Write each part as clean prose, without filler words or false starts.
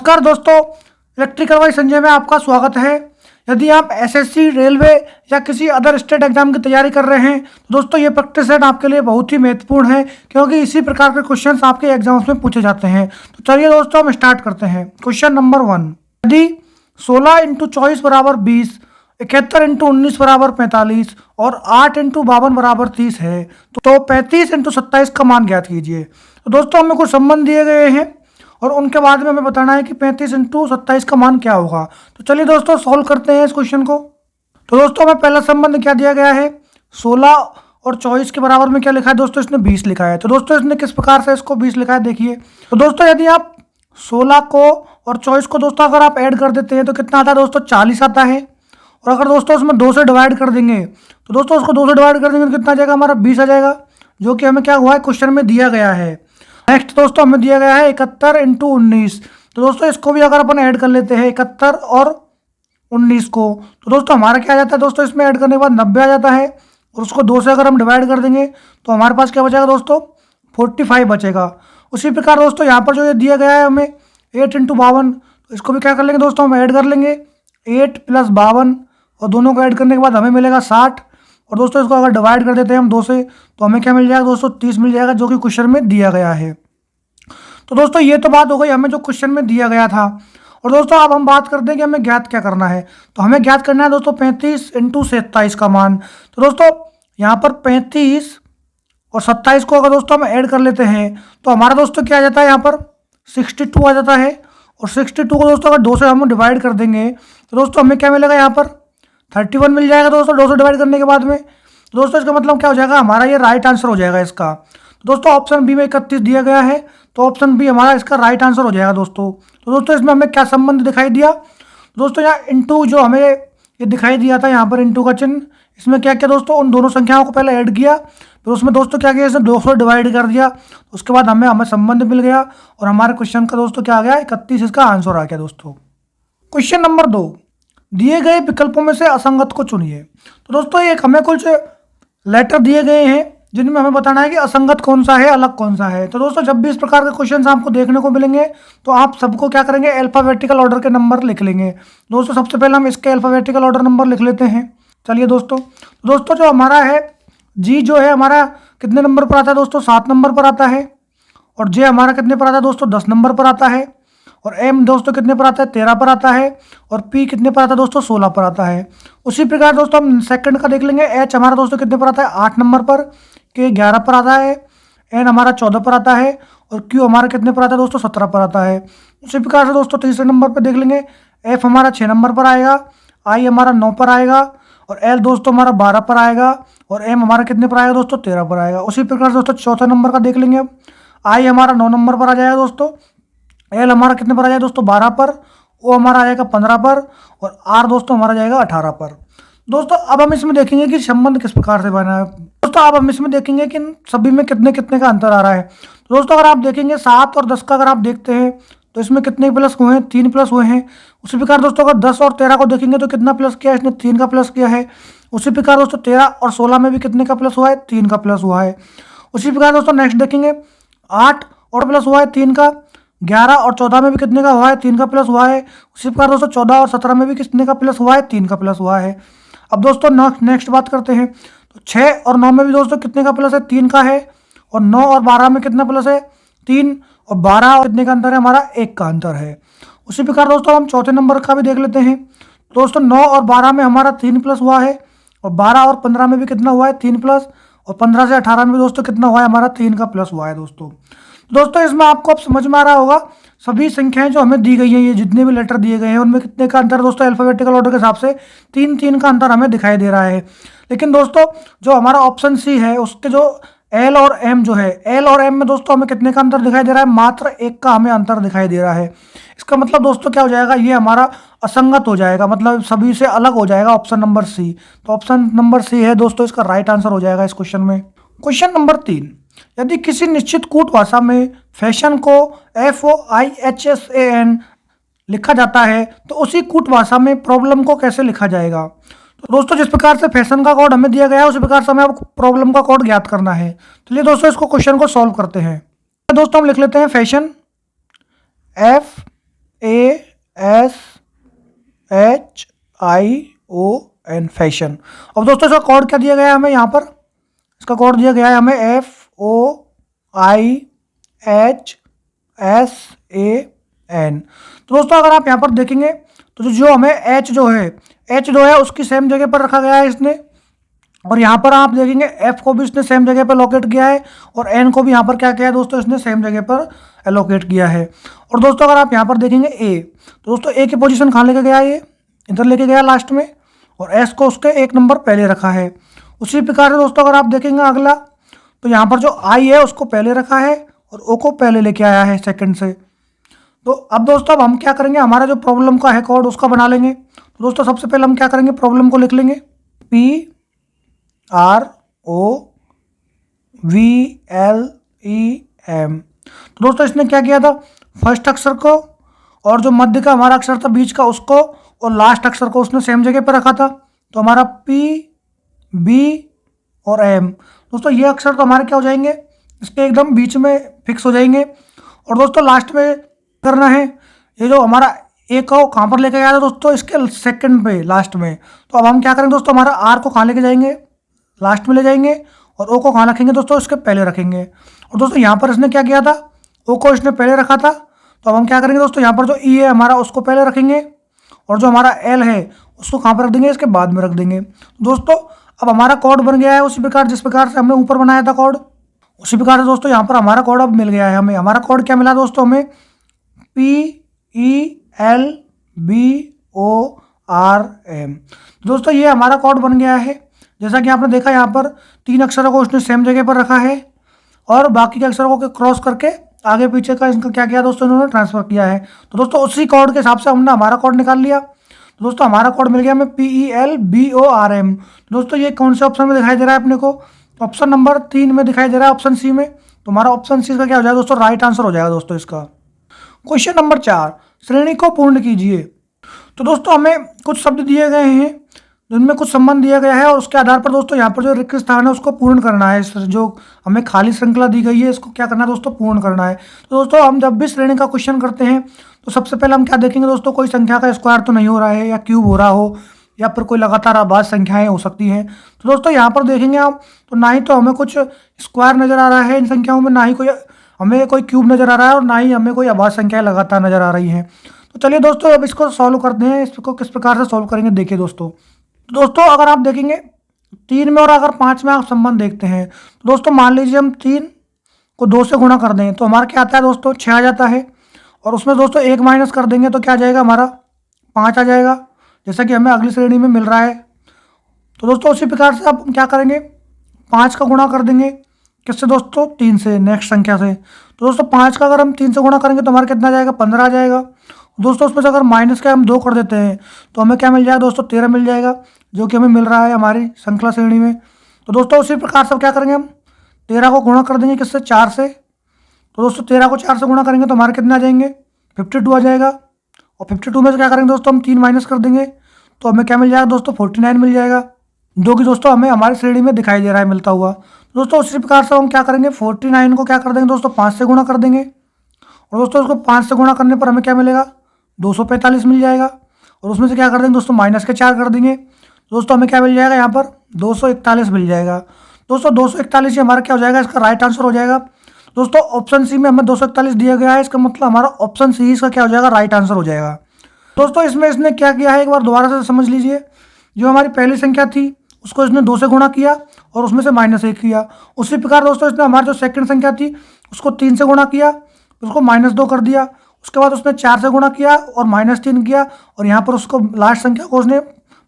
नमस्कार दोस्तों, electrical bye Sanjay में आपका स्वागत है। यदि आप एसएससी, रेलवे या किसी अदर स्टेट एग्जाम की तैयारी कर रहे हैं तो दोस्तों ये प्रैक्टिस सेट आपके लिए बहुत ही महत्वपूर्ण है, क्योंकि इसी प्रकार के क्वेश्चंस आपके एग्जाम्स में पूछे जाते हैं। तो चलिए दोस्तों हम स्टार्ट करते हैं। क्वेश्चन नंबर 1, यदि 16 इंटू 24 बराबर 20, 71 इंटू 19 बराबर 45 और 8 इंटू 52 बराबर 30 है तो 35 इंटू 27 का मान ज्ञात कीजिए। तो दोस्तों हमें कुछ संबंध दिए गए हैं और उनके बाद में हमें बताना है कि 35 इंटू 27 का मान क्या होगा। तो चलिए दोस्तों सॉल्व करते हैं इस क्वेश्चन को। तो दोस्तों हमें पहला संबंध क्या दिया गया है, 16 और 24 के बराबर में क्या लिखा है दोस्तों, इसने 20 लिखा है। तो दोस्तों इसने किस प्रकार से इसको 20 लिखा है देखिए। तो दोस्तों यदि आप 16 को और 24 को दोस्तों अगर आप ऐड कर देते हैं तो कितना आता है दोस्तों, 40 आता है। और अगर दोस्तों उसमें 2 से डिवाइड कर देंगे तो दोस्तों उसको 2 से डिवाइड कर देंगे तो कितना आ जाएगा, हमारा 20 आ जाएगा, जो कि हमें क्या हुआ है क्वेश्चन में दिया गया है। नेक्स्ट दोस्तों हमें दिया गया है 71 इंटू 19। तो दोस्तों इसको भी अगर अपन ऐड कर लेते हैं 71 और 19 को, तो दोस्तों हमारा क्या आ जाता है दोस्तों, इसमें ऐड करने के बाद 90 आ जाता है। और उसको 2 से अगर हम डिवाइड कर देंगे तो हमारे पास क्या बचेगा दोस्तों, 45 बचेगा। उसी प्रकार दोस्तों यहाँ पर जो ये दिया गया है हमें 8 इंटू 52, तो इसको भी क्या कर लेंगे दोस्तों, हम ऐड कर लेंगे 8 प्लस 52 और दोनों को ऐड करने के बाद हमें मिलेगा 60। और दोस्तों इसको अगर डिवाइड कर देते हैं हम 2 से तो हमें क्या मिल जाएगा दोस्तों, 30 मिल जाएगा, जो कि क्वेश्चन में दिया गया है। तो दोस्तों ये तो बात हो गई हमें जो क्वेश्चन में दिया गया था। और दोस्तों अब हम बात करते हैं कि हमें ज्ञात क्या करना है। तो हमें ज्ञात करना है दोस्तों 35 इंटू 27 का मान। तो दोस्तों यहाँ पर 35 और 27 को अगर दोस्तों हम ऐड कर लेते हैं तो हमारा दोस्तों क्या आ जाता है, यहाँ पर 62 आ जाता है। और 62 को दोस्तों अगर 2 से हम डिवाइड कर देंगे तो दोस्तों हमें क्या मिलेगा, यहाँ पर 31 मिल जाएगा दोस्तों 2 से डिवाइड करने के बाद में। तो दोस्तों इसका मतलब क्या हो जाएगा, हमारा ये राइट आंसर हो जाएगा इसका। तो दोस्तों ऑप्शन बी में 31 दिया गया है, तो ऑप्शन बी हमारा इसका राइट आंसर हो जाएगा दोस्तों। तो दोस्तों इसमें हमें क्या संबंध दिखाई दिया दोस्तों, यहाँ इंटू जो हमें ये दिखाई दिया था, यहाँ पर इंटू का चिन्ह, इसमें क्या किया दोस्तों, उन दोनों संख्याओं को पहले ऐड किया, फिर उसमें दोस्तों क्या किया, इसने 2 से डिवाइड कर दिया, उसके बाद हमें संबंध मिल गया और हमारे क्वेश्चन का दोस्तों क्या आ गया, 31 इसका आंसर आ गया दोस्तों। क्वेश्चन नंबर 2, दिए गए विकल्पों में से असंगत को चुनिए। तो दोस्तों एक हमें कुछ लेटर दिए गए हैं जिनमें हमें बताना है कि असंगत कौन सा है, अलग कौन सा है। तो दोस्तों जब भी इस प्रकार के क्वेश्चंस आपको देखने को मिलेंगे तो आप सबको क्या करेंगे, अल्फाबेटिकल ऑर्डर के नंबर लिख लेंगे। दोस्तों सबसे पहले हम इसके अल्फाबेटिकल ऑर्डर नंबर लिख लेते हैं। चलिए दोस्तों जो हमारा है जी जो है हमारा कितने नंबर पर आता है दोस्तों, 7 नंबर पर आता है। और जे हमारा कितने पर आता है दोस्तों, 10 नंबर पर आता है। और एम दोस्तों कितने पर आता है, 13 पर आता है। और पी कितने पर आता है दोस्तों, 16 पर आता है। उसी प्रकार दोस्तों हम सेकंड का देख लेंगे, एच हमारा दोस्तों कितने पर आता है, 8 नंबर पर। के 11 पर आता है। एन हमारा 14 पर आता है। और क्यू हमारा कितने पर आता है दोस्तों, 17 पर आता है। उसी प्रकार से दोस्तों तीसरे नंबर पर देख लेंगे, एफ हमारा 6 नंबर पर आएगा। आई हमारा 9 पर आएगा। और एल दोस्तों हमारा 12 पर आएगा। और एम हमारा कितने पर आएगा दोस्तों, 13 पर आएगा। उसी प्रकार से दोस्तों चौथे नंबर का देख लेंगे अब, आई हमारा 9 नंबर पर आ जाएगा दोस्तों। एल हमारा कितने पर आ जाएगा दोस्तों, 12 पर। ओ हमारा आ जाएगा 15 पर। और आर दोस्तों हमारा जाएगा 18 पर। दोस्तों अब हम इसमें देखेंगे कि संबंध किस प्रकार से बना है। दोस्तों अब हम इसमें देखेंगे कि सभी में कितने कितने का अंतर आ रहा है। तो दोस्तों अगर आप देखेंगे 7 और 10 का अगर आप देखते हैं तो इसमें कितने प्लस हुए हैं, 3 प्लस हुए हैं। उसी प्रकार दोस्तों अगर 10 और 13 को देखेंगे तो कितना प्लस किया है, इसने 3 का प्लस किया है। उसी प्रकार दोस्तों 13 और 16 में भी कितने का प्लस हुआ है, 3 का प्लस हुआ है। उसी प्रकार दोस्तों नेक्स्ट देखेंगे 8 और प्लस हुआ है 3 का। 11 और 14 में भी कितने का हुआ है, 3 का प्लस हुआ है। उसी प्रकार दोस्तों 14 और 17 में भी कितने का प्लस हुआ है, 3 का प्लस हुआ है। अब दोस्तों नेक्स्ट बात करते हैं, तो 6 और 9 में भी दोस्तों कितने का प्लस है, 3 का है। और 9 और 12 में कितना प्लस है, 3। और 12 और कितने का अंतर है, हमारा 1 का अंतर है। उसी प्रकार दोस्तों हम चौथे नंबर का भी देख लेते हैं। दोस्तों 9 और 12 में हमारा 3 प्लस हुआ है। और 12 और 15 में भी कितना हुआ है, 3 प्लस। और 15 से 18 में दोस्तों कितना हुआ है, हमारा 3 का प्लस हुआ है दोस्तों इसमें आपको अब समझ में आ रहा होगा सभी संख्याएं जो हमें दी गई हैं, ये जितने भी लेटर दिए गए हैं उनमें कितने का अंतर दोस्तों, अल्फाबेटिकल ऑर्डर के हिसाब से 3 का अंतर हमें दिखाई दे रहा है। लेकिन दोस्तों जो हमारा ऑप्शन सी है उसके जो एल और एम जो है, एल और एम में दोस्तों हमें कितने का अंतर दिखाई दे रहा है, मात्र 1 का हमें अंतर दिखाई दे रहा है। इसका मतलब दोस्तों क्या हो जाएगा, ये हमारा असंगत हो जाएगा, मतलब सभी से अलग हो जाएगा ऑप्शन नंबर सी। तो ऑप्शन नंबर सी है दोस्तों इसका राइट आंसर हो जाएगा इस क्वेश्चन में। क्वेश्चन नंबर 3, यदि किसी निश्चित कूट भाषा में फैशन को FOIHSAN लिखा जाता है तो उसी कूट भाषा में प्रॉब्लम को कैसे लिखा जाएगा। तो दोस्तों जिस प्रकार से फैशन का कोड हमें दिया गया है उसी प्रकार से हमें अब प्रॉब्लम का कोड ज्ञात करना है। चलिए दोस्तों इसको क्वेश्चन को सॉल्व करते हैं। दोस्तों हम लिख लेते हैं फैशन FA FOION फैशन। अब दोस्तों इसका कोड क्या दिया गया है हमें यहाँ पर, इसका कोड दिया गया है हमें FOIHSAN। तो दोस्तों अगर आप यहाँ पर देखेंगे तो जो हमें H जो है उसकी सेम जगह पर रखा गया है इसने, और यहाँ पर आप देखेंगे F को भी इसने सेम जगह पर लोकेट किया है और N को भी यहाँ पर क्या किया है दोस्तों, इसने सेम जगह पर एलोकेट किया है। और दोस्तों अगर आप यहाँ पर देखेंगे A, तो दोस्तों A की पोजीशन कहाँ लेके गया, ये इधर लेके गया लास्ट में, और S को उसके एक नंबर पहले रखा है। उसी प्रकार से दोस्तों अगर आप देखेंगे अगला, तो यहाँ पर जो I है उसको पहले रखा है और O को पहले लेके आया है सेकंड से। तो अब दोस्तों अब हम क्या करेंगे, हमारा जो प्रॉब्लम का है कोड उसका बना लेंगे। तो दोस्तों सबसे पहले हम क्या करेंगे, प्रॉब्लम को लिख लेंगे PROVLEM। तो दोस्तों इसने क्या किया था, फर्स्ट अक्षर को और जो मध्य का हमारा अक्षर था बीच का उसको और लास्ट अक्षर को उसने सेम जगह पर रखा था। तो हमारा P, B और M, दोस्तों ये अक्षर तो हमारे क्या हो जाएंगे, इसके एकदम बीच में फिक्स हो जाएंगे। और दोस्तों लास्ट में करना है, ये जो हमारा ए को कहाँ पर लेके गया था दोस्तों, इसके सेकंड पे लास्ट में। तो अब हम क्या करेंगे दोस्तों, हमारा आर को कहाँ लेके जाएंगे, लास्ट में ले जाएंगे, और ओ को कहाँ रखेंगे दोस्तों, इसके पहले रखेंगे। और दोस्तों यहाँ पर इसने क्या किया था, ओ को इसने पहले रखा था, तो अब हम क्या करेंगे दोस्तों, यहाँ पर जो ई है हमारा उसको पहले रखेंगे, और जो हमारा एल है उसको कहाँ पर रख देंगे, इसके बाद में रख देंगे। दोस्तों अब हमारा कोड बन गया है उसी प्रकार जिस प्रकार से हमने ऊपर बनाया था कोड, उसी प्रकार से दोस्तों यहाँ पर हमारा कोड अब मिल गया है हमें। हमारा कोड क्या मिला दोस्तों, हमें PELBORM। दोस्तों ये हमारा कोड बन गया है। जैसा कि आपने देखा यहाँ पर 3 अक्षरों को उसने सेम जगह पर रखा है और बाकी के अक्षरों को क्रॉस करके आगे पीछे का इनका क्या किया दोस्तों, इन्होंने ट्रांसफर किया है। तो दोस्तों उसी कोड के हिसाब से हमने हमारा कोड निकाल लिया। तो दोस्तों हमारा कोड मिल गया हमें PELBORM। दोस्तों ये कौन से ऑप्शन में दिखाई दे रहा है अपने को, ऑप्शन नंबर 3 में दिखाई दे रहा है, ऑप्शन सी में। तो हमारा ऑप्शन सी का क्या हो जाएगा दोस्तों, राइट आंसर हो जाएगा दोस्तों इसका। क्वेश्चन नंबर 4, श्रेणी को पूर्ण कीजिए। तो दोस्तों हमें कुछ शब्द दिए गए हैं जिनमें कुछ संबंध दिया गया है और उसके आधार पर दोस्तों यहाँ पर जो रिक्त स्थान है उसको पूर्ण करना है। जो हमें खाली श्रृंखला दी गई है इसको क्या करना है दोस्तों, पूर्ण करना है। तो दोस्तों हम जब भी श्रेणी का क्वेश्चन करते हैं तो सबसे पहले हम क्या देखेंगे दोस्तों, कोई संख्या का स्क्वायर तो नहीं हो रहा है या क्यूब हो रहा हो या फिर कोई लगातार आबाद संख्याएं हो सकती हैं। तो दोस्तों यहाँ पर देखेंगे आप तो ना ही तो हमें कुछ स्क्वायर नज़र आ रहा है इन संख्याओं में, ना ही कोई हमें कोई क्यूब नज़र आ रहा है और ना ही हमें कोई आबाद संख्याएं लगातार नज़र आ रही हैं। तो चलिए दोस्तों अब इसको सॉल्व करते हैं। इसको किस प्रकार से सॉल्व करेंगे देखिए दोस्तों। तो दोस्तों अगर आप देखेंगे 3 में और अगर 5 में आप संबंध देखते हैं तो दोस्तों मान लीजिए हम 3 को 2 से गुणा कर दें तो हमारा क्या आता है दोस्तों, 6 आ जाता है। और उसमें दोस्तों 1 माइनस कर देंगे तो क्या आ जाएगा, हमारा 5 आ जाएगा, जैसा कि हमें अगली श्रेणी में मिल रहा है। तो दोस्तों उसी प्रकार से अब हम क्या करेंगे, 5 का गुणा कर देंगे किससे दोस्तों, 3 से, नेक्स्ट संख्या से। तो दोस्तों 5 का अगर हम 3 से गुणा करेंगे तो हमारा कितना आ जाएगा, 15 आ जाएगा। दोस्तों उसमें से अगर माइनस का हम 2 कर देते हैं तो हमें क्या मिल जाएगा दोस्तों, 13 मिल जाएगा, जो कि हमें मिल रहा है हमारी श्रृंखला श्रेणी में। तो दोस्तों उसी प्रकार से क्या करेंगे, हम 13 को गुणा कर देंगे किससे, 4 से। तो दोस्तों 13 को 4 से गुणा करेंगे तो हमारे कितना आ जाएंगे, 52 आ जाएगा। और 52 में से क्या करेंगे दोस्तों, हम 3 माइनस कर देंगे तो हमें क्या मिल जाएगा दोस्तों, 49 मिल जाएगा, जो कि दोस्तों हमें हमारी श्रेणी में दिखाई दे रहा है मिलता हुआ। दोस्तों उसी प्रकार से हम क्या करेंगे, 49 को क्या कर देंगे दोस्तों, 5 से गुणा कर देंगे। और दोस्तों उसको 5 से गुणा करने पर हमें क्या मिलेगा, 245 मिल जाएगा। और उसमें से क्या कर देंगे दोस्तों, माइनस के 4 कर देंगे। दोस्तों हमें क्या मिल जाएगा यहाँ पर, 241 मिल जाएगा। दोस्तों 241 ही हमारा क्या हो जाएगा, इसका राइट आंसर हो जाएगा। दोस्तों ऑप्शन सी में हमें 241 दिया गया है, इसका मतलब हमारा ऑप्शन सी इसका क्या हो जाएगा, राइट आंसर हो जाएगा। दोस्तों इसमें इसने क्या किया है, एक बार दोबारा से समझ लीजिए। जो हमारी पहली संख्या थी उसको इसने 2 से गुणा किया और उसमें से -1 किया। उसी प्रकार दोस्तों इसने हमारी जो सेकंड संख्या थी उसको 3 से गुणा किया, उसको -2 कर दिया। उसके बाद उसने 4 से गुणा किया और -3 किया, और यहाँ पर उसको लास्ट संख्या को उसने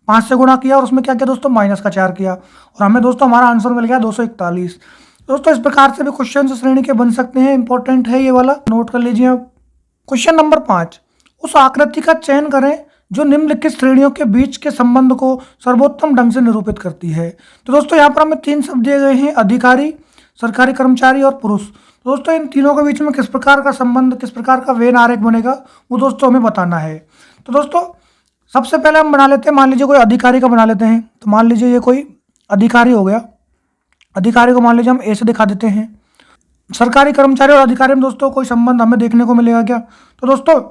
5 से गुणा किया और उसमें क्या किया दोस्तों, -4 किया। और हमें दोस्तों हमारा आंसर मिल गया 241। दोस्तों इस प्रकार से भी क्वेश्चन श्रेणी के बन सकते हैं, इंपॉर्टेंट है ये वाला, नोट कर लीजिए आप। क्वेश्चन नंबर 5, उस आकृति का चयन करें जो निम्नलिखित श्रेणियों के बीच के संबंध को सर्वोत्तम ढंग से निरूपित करती है। तो दोस्तों यहाँ पर हमें 3 शब्द दिए गए हैं, अधिकारी, सरकारी कर्मचारी और पुरुष। दोस्तों इन तीनों के बीच में किस प्रकार का संबंध, किस प्रकार का वेन आरेख बनेगा वो दोस्तों हमें बताना है। तो दोस्तों सबसे पहले हम बना लेते हैं, मान लीजिए कोई अधिकारी का बना लेते हैं। तो मान लीजिए ये कोई अधिकारी हो गया, अधिकारी को मान लीजिए हम ए से दिखा देते हैं। सरकारी कर्मचारी और अधिकारी में दोस्तों कोई संबंध हमें देखने को मिलेगा क्या, तो दोस्तों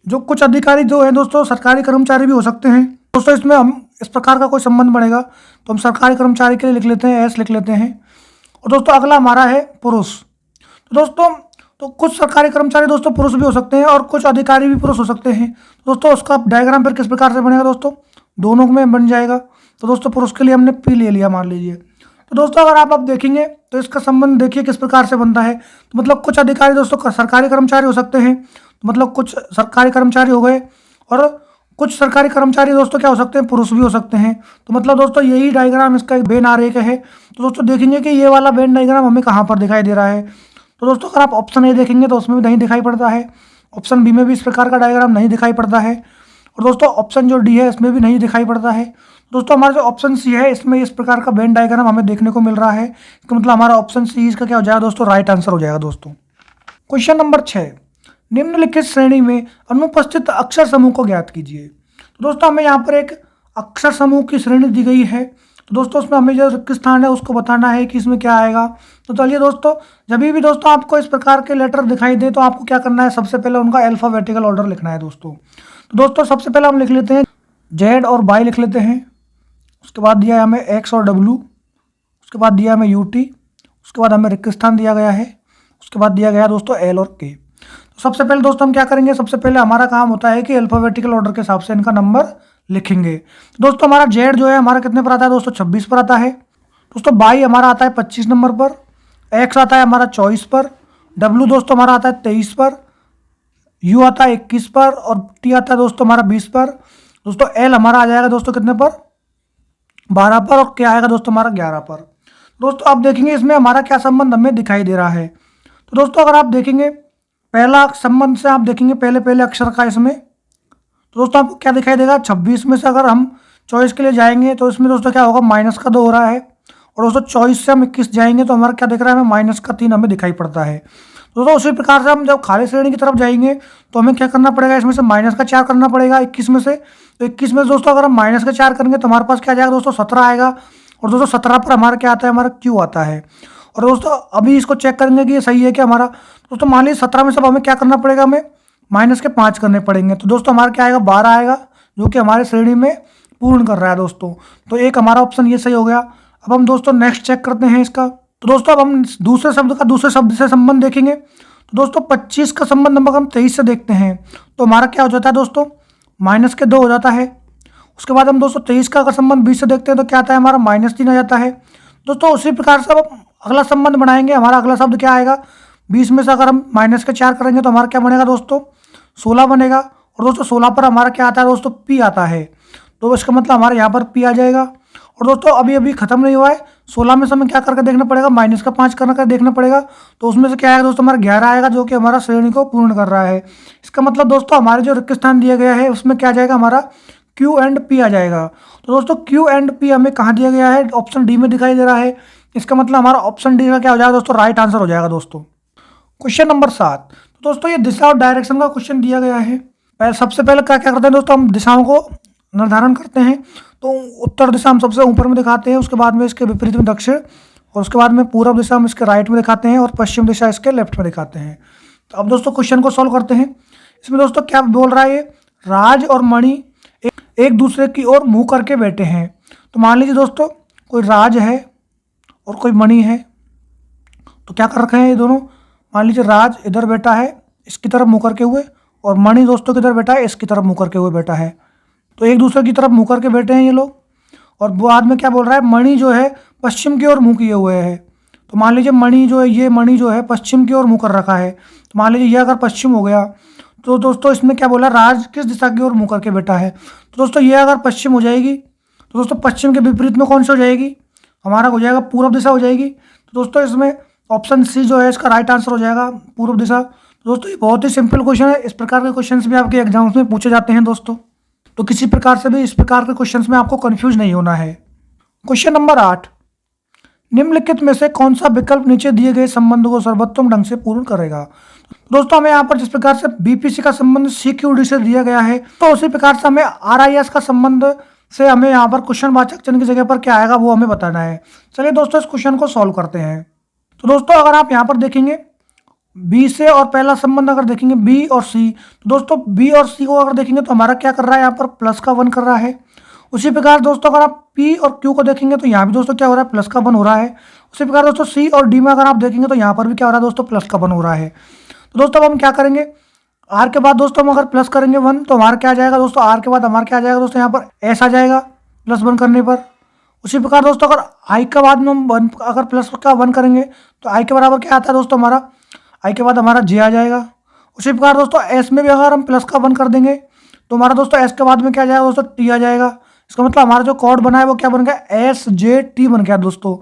जो कुछ अधिकारी जो है दोस्तों सरकारी कर्मचारी भी हो सकते हैं दोस्तों इसमें हम इस प्रकार का कोई संबंध बनेगा तो हम सरकारी कर्मचारी के लिए लिख लेते हैं, एस लिख लेते हैं। और दोस्तों अगला हमारा है पुरुष। तो दोस्तों तो कुछ सरकारी कर्मचारी दोस्तों पुरुष भी हो सकते हैं और कुछ अधिकारी भी पुरुष हो सकते हैं। दोस्तों उसका डायग्राम फिर किस प्रकार से बनेगा दोस्तों, दोनों में बन जाएगा। तो दोस्तों पुरुष के लिए हमने पी ले लिया मान लीजिए। तो दोस्तों अगर आप देखेंगे तो इसका संबंध देखिए किस प्रकार से बनता है। तो मतलब कुछ अधिकारी दोस्तों सरकारी कर्मचारी हो सकते हैं, तो मतलब कुछ सरकारी कर्मचारी हो गए, और कुछ सरकारी कर्मचारी दोस्तों क्या हो सकते हैं, पुरुष भी हो सकते हैं। तो मतलब दोस्तों यही डायग्राम इसका एक वेन आरेख है। तो दोस्तों देखेंगे कि ये वाला वेन डायग्राम हमें कहाँ पर दिखाई दे रहा है। तो दोस्तों अगर आप ऑप्शन ए देखेंगे तो उसमें भी नहीं दिखाई पड़ता है, ऑप्शन बी में भी इस प्रकार का डायग्राम नहीं दिखाई पड़ता है, और दोस्तों ऑप्शन जो डी है इसमें भी नहीं दिखाई पड़ता है। दोस्तों हमारा जो ऑप्शन सी है इसमें इस प्रकार का वेन डायग्राम हमें देखने को मिल रहा है। इसका मतलब हमारा ऑप्शन सी इसका क्या हो जाएगा दोस्तों, राइट आंसर हो जाएगा दोस्तों। क्वेश्चन नंबर 6, निम्नलिखित श्रेणी में अनुपस्थित अक्षर समूह को ज्ञात कीजिए। तो दोस्तों हमें यहाँ पर एक अक्षर समूह की श्रेणी दी गई है। तो दोस्तों उसमें हमें जो रिक्त स्थान है उसको बताना है कि इसमें क्या आएगा। तो चलिए दोस्तों, जब भी दोस्तों आपको इस प्रकार के लेटर दिखाई दे तो आपको क्या करना है, सबसे पहले उनका अल्फाबेटिकल ऑर्डर लिखना है दोस्तों। तो दोस्तों सबसे पहले हम लिख लेते हैं जेड और वाई लिख लेते हैं। उसके बाद दिया है हमें एक्स और डब्लू, उसके बाद दिया हमें यूटी, उसके बाद हमें रिक्त स्थान दिया गया है, उसके बाद दिया गया दोस्तों एल और के। तो सबसे पहले दोस्तों हम क्या करेंगे, सबसे पहले हमारा काम होता है कि अल्फाबेटिकल ऑर्डर के हिसाब से इनका नंबर लिखेंगे। दोस्तों हमारा जेड जो है हमारा कितने पर आता है दोस्तों, 26 पर आता है। दोस्तों वाई हमारा आता है 25 नंबर पर, एक्स आता है हमारा 24 पर, डब्लू दोस्तों हमारा आता है 23 पर, यू आता है 21 पर, और टी आता है दोस्तों हमारा 20 पर। दोस्तों एल हमारा आ जाएगा दोस्तों कितने पर, 12 पर, और क्या आएगा दोस्तों हमारा 11 पर। दोस्तों आप देखेंगे इसमें हमारा क्या संबंध हमें दिखाई दे रहा है। तो दोस्तों अगर आप देखेंगे पहला संबंध से आप देखेंगे पहले अक्षर का इसमें, तो दोस्तों आपको क्या दिखाई देगा, 26 में से अगर हम 24 के लिए जाएंगे तो इसमें दोस्तों क्या होगा, माइनस का 2 हो रहा है, और दोस्तों 24 से हम 21 जाएंगे तो हमारा क्या दिख रहा है, हमें माइनस का 3 हमें दिखाई पड़ता है। दोस्तों उसी प्रकार से हम जब खाली श्रेणी की तरफ जाएंगे तो हमें क्या करना पड़ेगा, इसमें से माइनस का 4 करना पड़ेगा 21 में से। तो 21 में दोस्तों अगर हम माइनस का 4 करेंगे तो हमारे पास क्या आ जाएगा दोस्तों, 17 आएगा, और दोस्तों 17 पर हमारा क्या आता है, हमारा क्यू आता है। और दोस्तों अभी इसको चेक करेंगे कि ये सही है क्या हमारा। दोस्तों मान लीजिए 17 में से हमें क्या करना पड़ेगा, हमें माइनस के 5 करने पड़ेंगे। तो दोस्तों हमारा क्या आएगा, 12 आएगा, जो कि हमारे श्रेणी में पूर्ण कर रहा है दोस्तों। तो एक हमारा ऑप्शन ये सही हो गया। अब हम दोस्तों नेक्स्ट चेक करते हैं इसका। तो दोस्तों अब हम दूसरे शब्द से संबंध देखेंगे। तो दोस्तों 25 का संबंध अगर हम 23 से देखते हैं तो हमारा क्या हो जाता है दोस्तों, माइनस के 2 हो जाता है। उसके बाद हम दोस्तों 23 का अगर संबंध 20 से देखते हैं तो क्या आता है, हमारा -3 आ जाता है। दोस्तों उसी प्रकार से अब अगला संबंध बनाएंगे। हमारा अगला शब्द क्या आएगा, 20 में से अगर हम माइनस के 4 करेंगे तो हमारा क्या बनेगा दोस्तों, 16 बनेगा। और दोस्तों 16 पर हमारा क्या आता है दोस्तों, पी आता है। तो इसका मतलब हमारे यहाँ पर पी आ जाएगा। और दोस्तों अभी खत्म नहीं हुआ है, 16 में से हमें क्या करके देखना पड़ेगा, माइनस का 5 करके देखना पड़ेगा। तो उसमें से क्या आएगा दोस्तों, हमारा 11 आएगा, जो कि हमारा श्रेणी को पूर्ण कर रहा है। इसका मतलब दोस्तों हमारे जो रिक्त स्थान दिया गया है उसमें क्या आ जाएगा, हमारा क्यू एंड पी आ जाएगा। तो दोस्तों क्यू एंड पी हमें कहाँ दिया गया है, ऑप्शन डी में दिखाई दे रहा है। इसका मतलब हमारा ऑप्शन डी का क्या हो जाएगा दोस्तों, राइट आंसर हो जाएगा दोस्तों। क्वेश्चन नंबर 7, तो दोस्तों ये दिशा और डायरेक्शन का क्वेश्चन दिया गया है। सबसे पहले क्या करते हैं दोस्तों, हम दिशाओं को निर्धारण करते हैं। तो उत्तर दिशा हम सबसे ऊपर में दिखाते हैं, उसके बाद में इसके विपरीत में दक्षिण, और उसके बाद में पूर्व दिशा हम इसके राइट में दिखाते हैं, और पश्चिम दिशा इसके लेफ्ट में दिखाते हैं। तो अब दोस्तों क्वेश्चन को सॉल्व करते हैं। इसमें दोस्तों क्या बोल रहा है, ये राज और मणि एक दूसरे की ओर मुंह करके बैठे हैं। तो मान लीजिए दोस्तों कोई राज है और कोई मणि है, तो क्या कर रखे हैं ये दोनों, मान लीजिए राज इधर बैठा है इसकी तरफ मुंह करके हुए, और मणि दोस्तों किधर बैठा है, इसकी तरफ मुंह करके हुए बैठा है। तो एक दूसरे की तरफ मुंह करके बैठे हैं ये लोग। और बाद में क्या बोल रहा है, मणि जो है पश्चिम की ओर मुंह किए हुए है। तो मान लीजिए मणि जो है, ये मणि जो है पश्चिम की ओर मुंह कर रखा है। तो मान लीजिए ये अगर पश्चिम हो गया तो दोस्तों इसमें क्या बोला, राज किस दिशा की ओर मुंह करके बैठा है। तो दोस्तों ये अगर पश्चिम हो जाएगी तो दोस्तों पश्चिम के विपरीत में कौन सी हो जाएगी, हमारा हो जाएगा पूर्व दिशा हो जाएगी। तो दोस्तों इसमें ऑप्शन सी जो है इसका राइट आंसर हो जाएगा, पूर्व दिशा। दोस्तों ये बहुत ही सिंपल क्वेश्चन है। इस प्रकार के क्वेश्चंस भी आपके एग्जाम्स में पूछे जाते हैं दोस्तों। तो किसी प्रकार से भी इस प्रकार के क्वेश्चंस में आपको कंफ्यूज नहीं होना है। क्वेश्चन नंबर 8, निम्नलिखित में से कौन सा विकल्प नीचे दिए गए संबंध को सर्वोत्तम ढंग से पूर्ण करेगा। दोस्तों हमें यहाँ पर जिस प्रकार से बीपीसी का संबंध सीक्यूडी से दिया गया है, तो उसी प्रकार से हमें आरआईएस का संबंध से हमें यहाँ पर क्वेश्चन वाचक चिन्ह की जगह पर क्या आएगा वो हमें बताना है। चलिए दोस्तों इस क्वेश्चन को सॉल्व करते हैं। तो दोस्तों अगर आप यहाँ पर देखेंगे बी से, और पहला संबंध अगर देखेंगे बी और सी, तो दोस्तों बी और सी को अगर देखेंगे तो हमारा क्या कर रहा है, यहाँ पर प्लस का 1 कर रहा है। उसी प्रकार दोस्तों अगर आप पी और क्यू को देखेंगे तो यहाँ भी दोस्तों क्या हो रहा है, प्लस का 1 हो रहा है। उसी प्रकार दोस्तों सी और डी में अगर आप देखेंगे तो यहाँ पर भी क्या हो रहा है दोस्तों, प्लस का 1 हो रहा है। तो दोस्तों अब हम क्या करेंगे, आर के बाद दोस्तों हम अगर प्लस करेंगे 1 तो हमारा क्या आ जाएगा दोस्तों, आर के बाद हमारा क्या आ जाएगा दोस्तों, यहाँ पर एस आ जाएगा प्लस 1 करने पर। उसी प्रकार दोस्तों अगर आई के बाद में हम 1 अगर प्लस का 1 करेंगे तो आई के बराबर क्या आता है दोस्तों हमारा, आई के बाद हमारा जे आ जाएगा। उसी प्रकार दोस्तों एस में भी अगर हम प्लस का 1 कर देंगे तो हमारा दोस्तों एस के बाद में क्या आ जाएगा दोस्तों, टी आ जाएगा। इसका मतलब हमारा जो कोड बना है वो क्या बन गया, एस जे टी बन गया दोस्तों।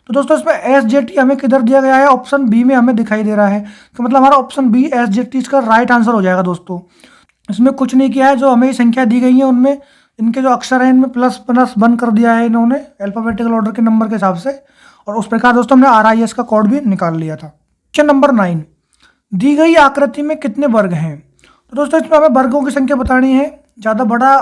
तो दोस्तों इसमें एस जे टी हमें किधर दिया गया है, ऑप्शन बी में हमें दिखाई दे रहा है। तो मतलब हमारा option B S J T इसका राइट आंसर हो जाएगा दोस्तों। इसमें कुछ नहीं किया है, जो हमें संख्या दी गई है उनमें इनके जो अक्षर हैं इनमें प्लस प्लस 1 कर दिया है इन्होंने अल्फाबेटिकल ऑर्डर के नंबर के हिसाब से, और उस प्रकार दोस्तों हमने आर आई एस का कोड भी निकाल लिया था। क्वेश्चन नंबर 9, दी गई आकृति में कितने वर्ग हैं। तो दोस्तों इसमें हमें वर्गों की संख्या बतानी है, ज़्यादा बड़ा